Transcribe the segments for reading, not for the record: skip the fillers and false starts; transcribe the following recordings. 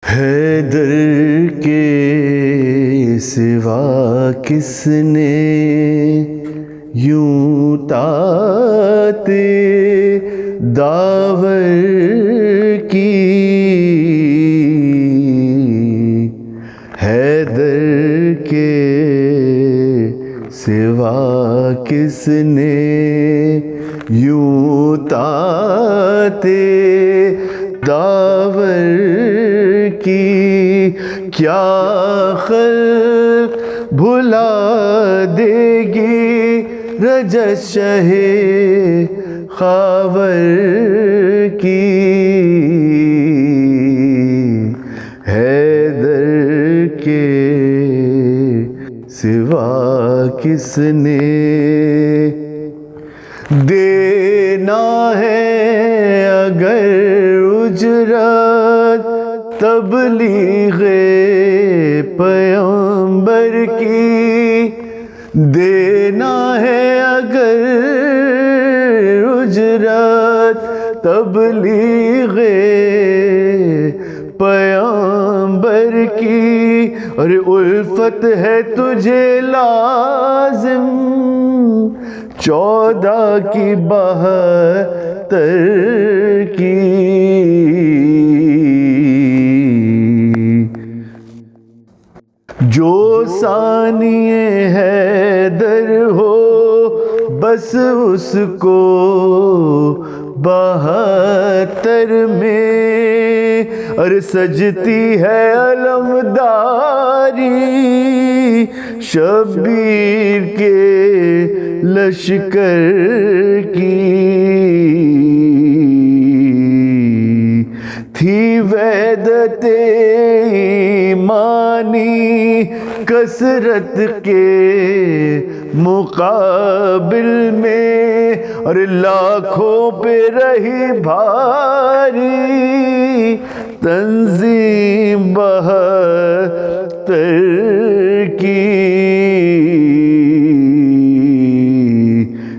حیدر کے سوا کس نے یوں طاعت داور کی، حیدر کے سوا کس نے یوں طاعت داور کی، کیا خلق بھلا دے گی رجت شہ خاور کی، حیدر کے سوا کس نے دینا ہے اگر اجرت تبلیغ پیغمبر کی، دینا ہے اگر اجرت تبلیغ پیغمبر کی، اور الفت ہے تجھے لازم 14 کی 72 کی، جو ثانی حیدر ہو بس اس کو 72 میں، اور سجتی ہے علمداری شبیر کے لشکر کی، تھی وحدت ایمانی کثرت کے مقابل میں، اور لاکھوں پہ رہی بھاری تنظیم 72 کی،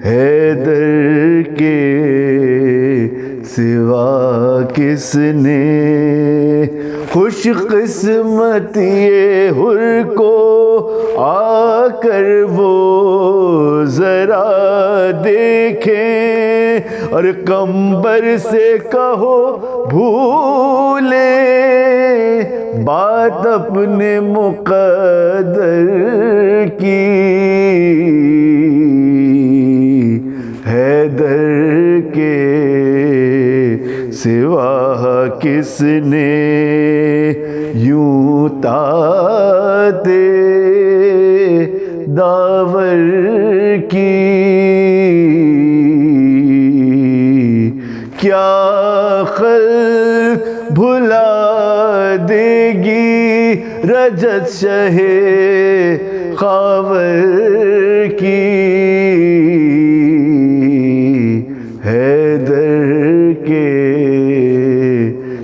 حیدر کے سوا کس نے خوش قسمت یہ حر کو آ کر وہ ذرا دیکھیں، اور قمبر سے کہو بھولے بات اپنے مقدر کی، حیدر کے سوا کس نے یوں طاعت داور کی، کیا خلق بھلا دے گی رجت شہ خاور کی، حیدر کے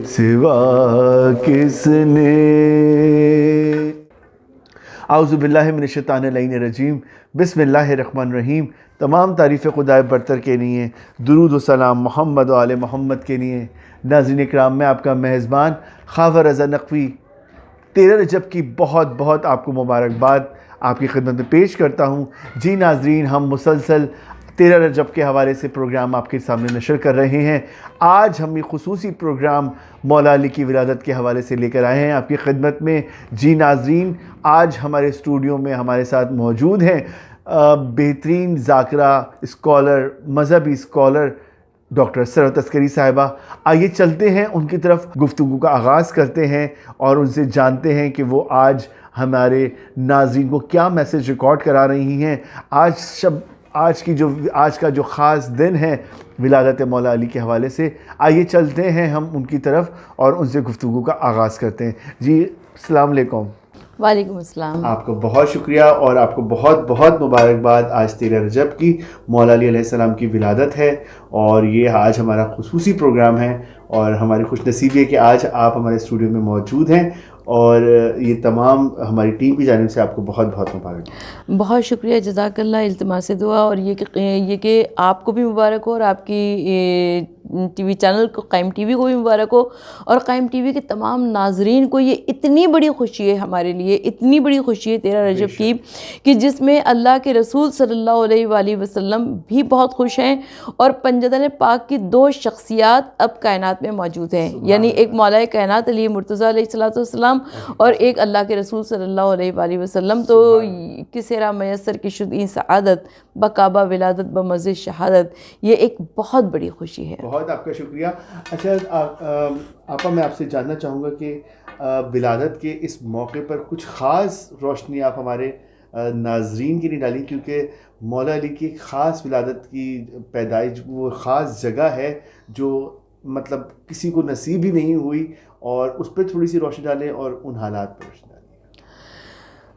سوا کس نے۔ اعوذ باللہ من الشیطان اللعین الرجیم، بسم اللہ الرحمن الرحیم۔ تمام تعریف خدائے برتر کے لیے، درود و سلام محمد و آل محمد کے لیے۔ ناظرین اکرام، میں آپ کا میزبان خاور رضا نقوی 13 رجب کی بہت بہت آپ کو مبارکباد آپ کی خدمت میں پیش کرتا ہوں۔ جی ناظرین، ہم مسلسل 13 رجب کے حوالے سے پروگرام آپ کے سامنے نشر کر رہے ہیں۔ آج ہم ایک خصوصی پروگرام مولا علی کی ولادت کے حوالے سے لے کر آئے ہیں آپ کی خدمت میں۔ جی ناظرین، آج ہمارے اسٹوڈیو میں ہمارے ساتھ موجود ہیں بہترین ذاکرہ اسکالر، مذہبی اسکالر ڈاکٹر ثروت عسکری صاحبہ۔ آئیے چلتے ہیں ان کی طرف، گفتگو کا آغاز کرتے ہیں اور ان سے جانتے ہیں کہ وہ آج ہمارے ناظرین کو کیا میسج ریکارڈ کرا رہی ہیں۔ آج کا جو خاص دن ہے ولادت مولا علی کے حوالے سے، آئیے چلتے ہیں ہم ان کی طرف اور ان سے گفتگو کا آغاز کرتے ہیں۔ جی السلام علیکم۔ وعلیکم السلام۔ آپ کو بہت شکریہ اور آپ کو بہت بہت مبارکباد۔ آج 13 رجب کی مولا علی علیہ السلام کی ولادت ہے اور یہ آج ہمارا خصوصی پروگرام ہے، اور ہماری خوش نصیبی ہے کہ آج آپ ہمارے اسٹوڈیو میں موجود ہیں اور یہ تمام ہماری ٹیم کی جانب سے آپ کو بہت بہت مبارک. بہت شکریہ، جزاک اللہ، التماس دعا، اور یہ کہ آپ کو بھی مبارک ہو، اور آپ کی ٹی وی چینل کو، قائم ٹی وی کو بھی مبارک ہو، اور قائم ٹی وی کے تمام ناظرین کو. یہ اتنی بڑی خوشی ہے ہمارے لیے، اتنی بڑی خوشی ہے 13 رجب کی، کہ جس میں اللہ کے رسول صلی اللہ علیہ وآلہ وسلم بھی بہت خوش ہیں، اور پنجتن پاک کی 2 شخصیات اب کائنات میں موجود ہیں، یعنی ایک مولا کائنات علی مرتضیٰ علیہ السلام اور ایک اللہ کے رسول صلی اللہ علیہ وآلہ وسلم. تو کسے را میسر کی شد این سعادت، بکعبہ ولادت بمزے شہادت. یہ ایک بہت بڑی خوشی ہے. بہت آپ کا شکریہ. اچھا آپا، میں آپ سے جاننا چاہوں گا کہ ولادت کے اس موقع پر کچھ خاص روشنی آپ ہمارے ناظرین کے لیے ڈالیں، کیونکہ مولا علی کی ایک خاص ولادت کی پیدائش، وہ خاص جگہ ہے جو مطلب کسی کو نصیب ہی نہیں ہوئی، اور اس پہ تھوڑی سی روشنی ڈالیں اور ان حالات پر روشنی ڈالیں.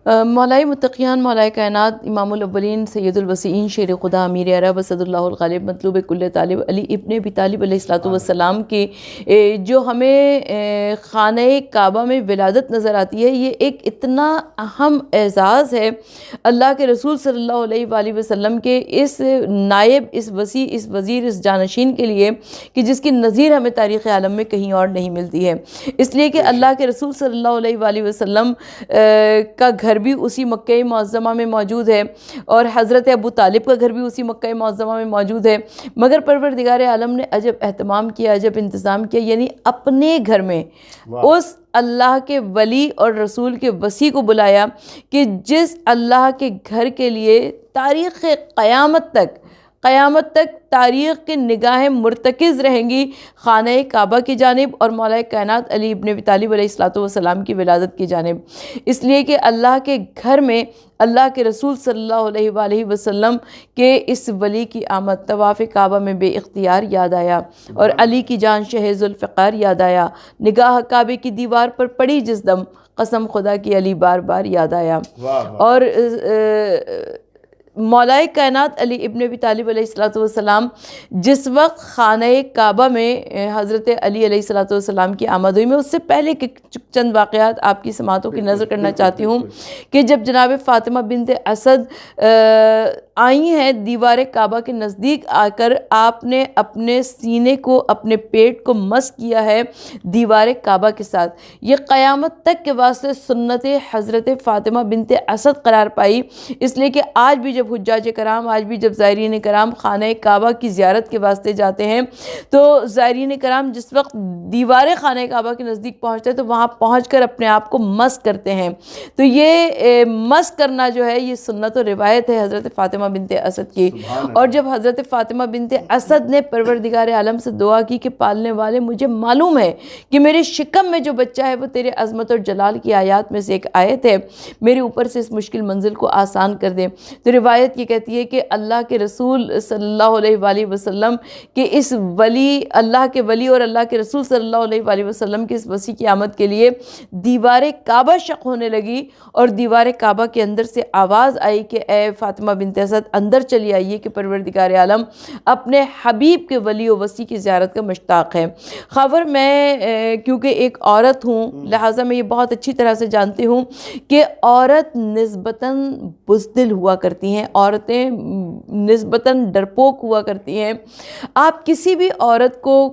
مولائے متقیان، مولائے کائنات، امام الاولین، سید الوسیعین، شیر خدا، امیر عرب، اسد اللہ الغالب، مطلوب کل طالب، علی ابن ابی طالب علیہ السلام کی جو ہمیں خانہ کعبہ میں ولادت نظر آتی ہے، یہ ایک اتنا اہم اعزاز ہے اللہ کے رسول صلی اللہ علیہ وآلہ وسلم کے اس نائب، اس وسیع، اس وزیر، اس جانشین کے لیے، کہ جس کی نظیر ہمیں تاریخ عالم میں کہیں اور نہیں ملتی ہے. اس لیے کہ اللہ کے رسول صلی اللہ علیہ وآلہ وسلم کا گھر بھی اسی مکہ معظمہ میں موجود ہے، اور حضرت ابو طالب کا گھر بھی اسی مکہ معظمہ میں موجود ہے، مگر پروردگار عالم نے عجب اہتمام کیا، عجب انتظام کیا، یعنی اپنے گھر میں اس اللہ کے ولی اور رسول کے وصی کو بلایا، کہ جس اللہ کے گھر کے لیے تاریخ قیامت تک تاریخ کی نگاہیں مرتکز رہیں گی خانہ کعبہ کی جانب، اور مولا کائنات علی ابن ابی طالب علیہ السلام کی ولادت کی جانب. اس لیے کہ اللہ کے گھر میں اللہ کے رسول صلی اللہ علیہ وآلہ وسلم کے اس ولی کی آمد طواف کعبہ میں بے اختیار یاد آیا، اور علی کی جان شہ ذوالفقار یاد آیا. نگاہ کعبے کی دیوار پر پڑی جس دم، قسم خدا کی علی بار بار یاد آیا. اور مولا کائنات علی ابن ابی طالب علیہ السلام جس وقت خانہ کعبہ میں حضرت علی علیہ السلام کی آمد ہوئی، میں اس سے پہلے کے چند واقعات آپ کی سماعتوں کی نظر کرنا چاہتی ہوں، کہ جب جناب فاطمہ بنت اسد آئی ہیں دیوار کعبہ کے نزدیک آ کر، آپ نے اپنے سینے کو، اپنے پیٹ کو مس کیا ہے دیوار کعبہ کے ساتھ. یہ قیامت تک کے واسطے سنت حضرت فاطمہ بنت اسد قرار پائی. اس لیے کہ آج بھی جب حجاج کرام، آج بھی جب زائرین کرام خانہ کعبہ کی زیارت کے واسطے جاتے ہیں، تو زائرین کرام جس وقت دیوار خانہ کعبہ کے نزدیک پہنچتے ہیں تو وہاں پہنچ کر اپنے آپ کو مس کرتے ہیں. تو یہ مس کرنا جو ہے، یہ سنت و روایت ہے حضرت فاطمہ بنت اسد کی. اور جب حضرت فاطمہ بنت اسد نے پروردگار عالم سے دعا کی کہ پالنے والے، مجھے معلوم ہے کہ میرے شکم میں جو بچہ ہے وہ تیرے عظمت اور جلال کی آیات میں سے ایک آیت ہے، میرے اوپر سے اس مشکل منزل کو آسان کر دے. تو روایت یہ کہتی ہے کہ اللہ کے رسول صلی اللہ علیہ وآلہ وسلم کے اس ولی، اللہ کے ولی اور اللہ کے رسول صلی اللہ علیہ وآلہ وسلم کے اس وسیع کی آمد کے لیے دیوار کعبہ شق ہونے لگی، اور دیوار کعبہ کے اندر سے آواز آئی کہ اے فاطمہ بنت اسد اندر چلی آئیے، کہ پروردگار عالم اپنے حبیب کے ولی و وسیع کی زیارت کا مشتاق ہے. خبر میں کیونکہ ایک عورت ہوں، لہٰذا میں یہ بہت اچھی طرح سے جانتی ہوں کہ عورت نسبتاً بزدل ہوا کرتی ہیں، عورتیں نسبتاً ڈرپوک ہوا کرتی ہیں. آپ کسی بھی عورت کو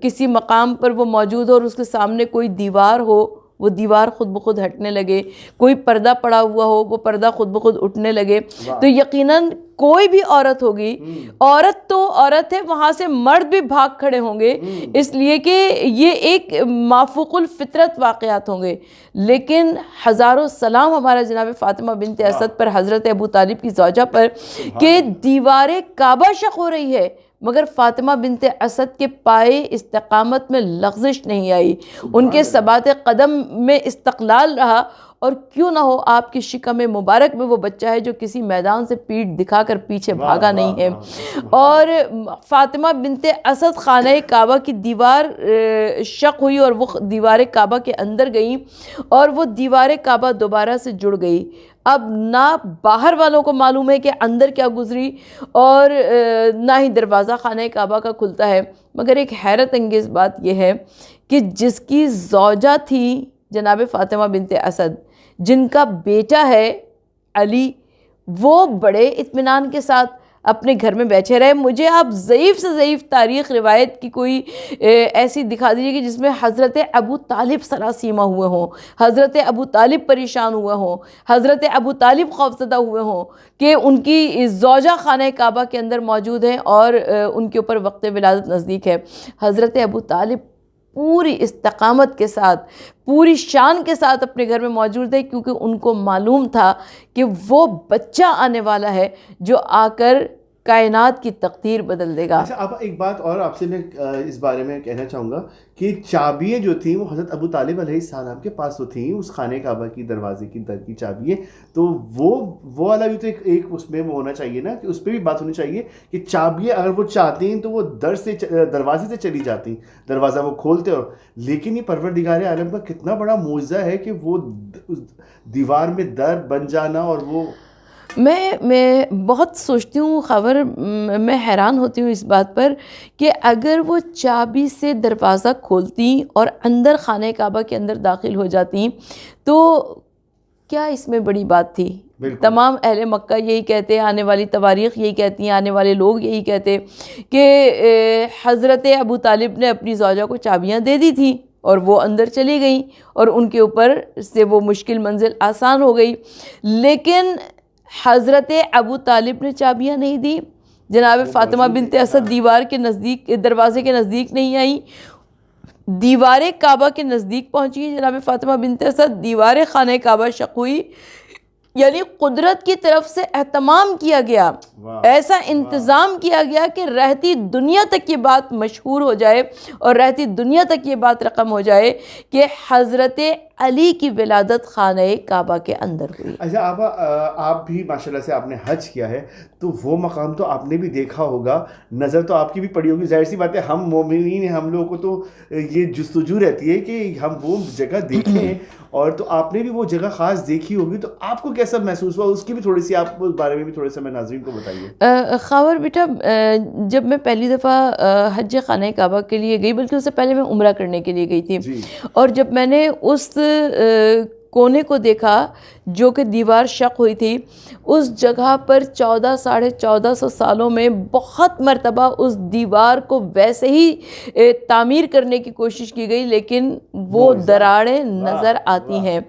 کسی مقام پر وہ موجود ہو اور اس کے سامنے کوئی دیوار ہو، وہ دیوار خود بخود ہٹنے لگے، کوئی پردہ پڑا ہوا ہو، وہ پردہ خود بخود اٹھنے لگے، تو یقیناً کوئی بھی عورت ہوگی، عورت تو عورت ہے، وہاں سے مرد بھی بھاگ کھڑے ہوں گے، اس لیے کہ یہ ایک مافوق الفطرت واقعات ہوں گے. لیکن ہزاروں سلام ہمارا جناب فاطمہ بنت اسد پر، حضرت ابو طالب کی زوجہ پر، کہ دیوار کعبہ شق ہو رہی ہے مگر فاطمہ بنت اسد کے پائے استقامت میں لغزش نہیں آئی، ان کے ثبات قدم میں استقلال رہا. اور کیوں نہ ہو آپ کی شکم مبارک میں وہ بچہ ہے جو کسی میدان سے پیٹھ دکھا کر پیچھے بھاگا نہیں ہے. اور فاطمہ بنت اسد خانہ کعبہ کی دیوار شق ہوئی، اور وہ دیوار کعبہ کے اندر گئیں، اور وہ دیوار کعبہ دوبارہ سے جڑ گئی. اب نہ باہر والوں کو معلوم ہے کہ اندر کیا گزری، اور نہ ہی دروازہ خانہ کعبہ کا کھلتا ہے. مگر ایک حیرت انگیز بات یہ ہے کہ جس کی زوجہ تھی جناب فاطمہ بنت اسد جن کا بیٹا ہے علی، وہ بڑے اطمینان کے ساتھ اپنے گھر میں بیٹھے رہے۔ مجھے آپ ضعیف سے ضعیف تاریخ روایت کی کوئی ایسی دکھا دیجیے کہ جس میں حضرت ابو طالب سراسیمہ ہوئے ہوں، حضرت ابو طالب پریشان ہوئے ہوں، حضرت ابو طالب خوفزدہ ہوئے ہوں کہ ان کی زوجہ خانہ کعبہ کے اندر موجود ہیں اور ان کے اوپر وقت ولادت نزدیک ہے۔ حضرت ابو طالب پوری استقامت کے ساتھ، پوری شان کے ساتھ اپنے گھر میں موجود تھے، کیونکہ ان کو معلوم تھا کہ وہ بچہ آنے والا ہے جو آ کر کائنات کی تقدیر بدل دے گا۔ اچھا، اب ایک بات اور آپ سے میں اس بارے میں کہنا چاہوں گا کہ چابیاں جو تھیں وہ حضرت ابو طالب علیہ السلام کے پاس تو تھیں، اس خانہ کعبہ کی دروازے کی در کی چابیاں، تو وہ والا بھی تو ایک اس میں وہ ہونا چاہیے نا، کہ اس پہ بھی بات ہونی چاہیے کہ چابیاں اگر وہ چاہتے ہیں تو وہ دروازے سے چلی جاتی، دروازہ وہ کھولتے، اور لیکن یہ پروردگار عالم کا کتنا بڑا معجزہ ہے کہ وہ دیوار میں در بن جانا، اور وہ میں بہت سوچتی ہوں خبر، میں حیران ہوتی ہوں اس بات پر کہ اگر وہ چابی سے دروازہ کھولتی اور اندر خانہ کعبہ کے اندر داخل ہو جاتی تو کیا اس میں بڑی بات تھی؟ تمام اہل مکہ یہی کہتے ہیں، آنے والی تواریخ یہی کہتی ہیں، آنے والے لوگ یہی کہتے کہ حضرت ابو طالب نے اپنی زوجہ کو چابیاں دے دی تھیں اور وہ اندر چلی گئیں اور ان کے اوپر سے وہ مشکل منزل آسان ہو گئی، لیکن حضرت ابو طالب نے چابیاں نہیں دی۔ جناب فاطمہ بنت اسد دیوار کے نزدیک، دروازے کے نزدیک نہیں آئیں، دیوار کعبہ کے نزدیک پہنچی۔ جناب فاطمہ بنت اسد دیوار خانہ کعبہ شق ہوئی، یعنی قدرت کی طرف سے اہتمام کیا گیا، ایسا انتظام کیا گیا کہ رہتی دنیا تک یہ بات مشہور ہو جائے اور رہتی دنیا تک یہ بات رقم ہو جائے کہ حضرت علی کی ولادت خانہ کعبہ کے اندر ہوئی۔ اچھا، آپ بھی ماشاءاللہ سے آپ نے حج کیا ہے، تو وہ مقام تو آپ نے بھی دیکھا ہوگا، نظر تو آپ کی بھی پڑی ہوگی، ظاہر سی بات ہے ہم مومنین ہیں، ہم لوگوں کو تو یہ جستجو رہتی ہے کہ ہم وہ جگہ دیکھیں، اور تو آپ نے بھی وہ جگہ خاص دیکھی ہوگی، تو آپ کو کیسا محسوس ہوا؟ اس کی بھی تھوڑی سی آپ اس بارے میں بھی تھوڑے سے میں ناظرین کو بتائیے۔ خاور بیٹا، جب میں پہلی دفعہ حج خانہ کعبہ کے لیے گئی، بلکہ اس سے پہلے میں عمرہ کرنے کے لیے گئی تھی، اور جب میں نے اس کونے کو دیکھا جو کہ دیوار شق ہوئی تھی، اس جگہ پر 1400 سالوں میں بہت مرتبہ اس دیوار کو ویسے ہی تعمیر کرنے کی کوشش کی گئی، لیکن وہ دراڑیں نظر آتی ہیں۔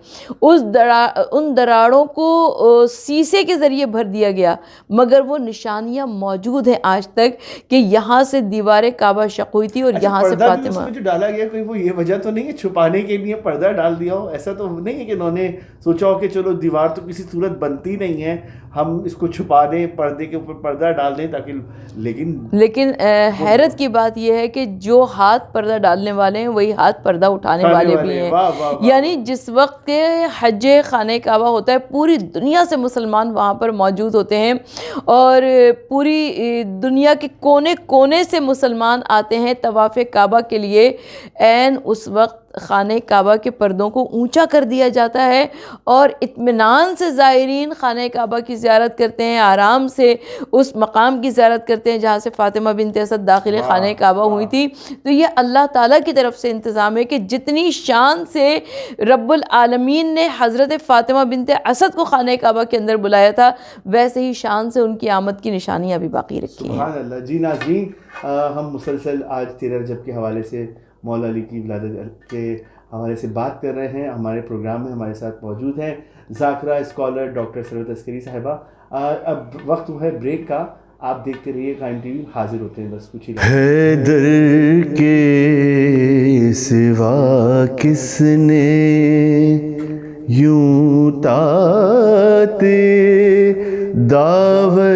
ان دراڑوں کو سیسے کے ذریعے بھر دیا گیا، مگر وہ نشانیاں موجود ہیں آج تک کہ یہاں سے دیوار کعبہ شق ہوئی تھی اور یہاں سے فاطمہ۔ جو ڈالا گیا کوئی وہ یہ وجہ تو نہیں ہے چھپانے کے لیے پردہ ڈال دیا ہو؟ ایسا تو نہیں ہے کہ انہوں نے سوچا ہو کہ چلو دیوار تو کسی صورت بنتی نہیں ہے، ہم اس کو چھپا دیں، پردے کے اوپر پردہ ڈال دیں تاکہ، لیکن حیرت کی بات یہ ہے کہ جو ہاتھ پردہ ڈالنے والے ہیں وہی ہاتھ پردہ اٹھانے والے بھی ہیں۔ یعنی جس وقت کے حج خانہ کعبہ ہوتا ہے، پوری دنیا سے مسلمان وہاں پر موجود ہوتے ہیں اور پوری دنیا کے کونے کونے سے مسلمان آتے ہیں طواف کعبہ کے لیے۔ عین اس وقت خانہ کعبہ کے پردوں کو اونچا کر دیا جاتا ہے اور اطمینان سے زائرین خانہ کعبہ کی زیارت کرتے ہیں، آرام سے اس مقام کی زیارت کرتے ہیں جہاں سے فاطمہ بنت اسد داخل خانہ کعبہ ہوئی تھی۔ تو یہ اللہ تعالیٰ کی طرف سے انتظام ہے کہ جتنی شان سے رب العالمین نے حضرت فاطمہ بنت اسد کو خانہ کعبہ کے اندر بلایا تھا، ویسے ہی شان سے ان کی آمد کی نشانیاں بھی باقی رکھی ہیں۔ سبحان اللہ۔ جی ناظرین، ہم مسلسل آج 13 رجب کے حوالے سے، مولا علی کی ولادت کے حوالے سے بات کر رہے ہیں۔ ہمارے پروگرام میں ہمارے ساتھ موجود ہیں ذاکرہ اسکالر ڈاکٹر ثروت عسکری صاحبہ۔ اب وقت ہے بریک کا، آپ دیکھتے رہیے قائم ٹی وی، حاضر ہوتے ہیں بس کچھ ہی۔ حیدر کے سوا کس نے یوں تاتے داور